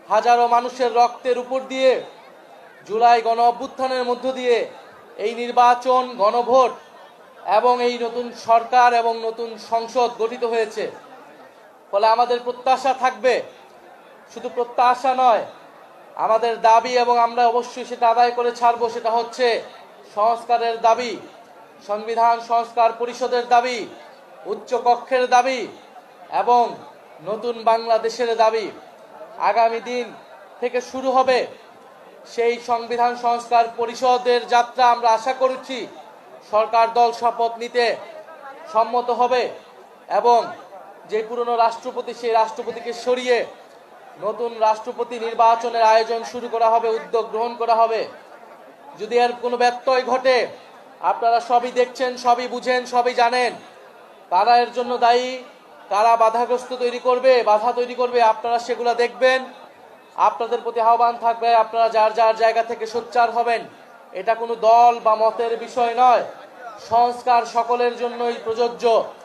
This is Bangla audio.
হাজারো মানুষের রক্তের উপর দিয়ে জুলাই গণ অভ্যুত্থানের মধ্য দিয়ে এই নির্বাচন, গণভোট এবং এই নতুন সরকার এবং নতুন সংসদ গঠিত হয়েছে। ফলে আমাদের প্রত্যাশা থাকবে, শুধু প্রত্যাশা নয়, আমাদের দাবি, এবং আমরা অবশ্যই সেটা আদায় করে ছাড়বো। সেটা হচ্ছে সংস্কারের দাবি, সংবিধান সংস্কার পরিষদের দাবি, উচ্চকক্ষের দাবি এবং নতুন বাংলাদেশের দাবি। আগামী দিন থেকে শুরু হবে সেই সংবিধান সংস্কার পরিষদের যাত্রা। আমরা আশা করছি সরকার দল শপথ নিতে সম্মত হবে এবং যে পুরনো রাষ্ট্রপতি, সেই রাষ্ট্রপতিকে সরিয়ে নতুন রাষ্ট্রপতি নির্বাচনের আয়োজন শুরু করা হবে, উদ্যোগ গ্রহণ করা হবে। যদি এর কোনো ব্যত্যয় ঘটে, আপনারা সবই দেখছেন, সবই বুঝেন, সবই জানেন, কারা এর জন্য দায়ী, কারা বাধাগ্রস্ত বাধা তৈরি করবে, আপনারা সেগুলো দেখবেন। আপনাদের প্রতি আহ্বান থাকবে, আপনারা যার যার জায়গা থেকে সোচ্চার হবেন। এটা কোনো দল বা মতের বিষয় নয়, সংস্কার সকলের জন্যই প্রযোজ্য।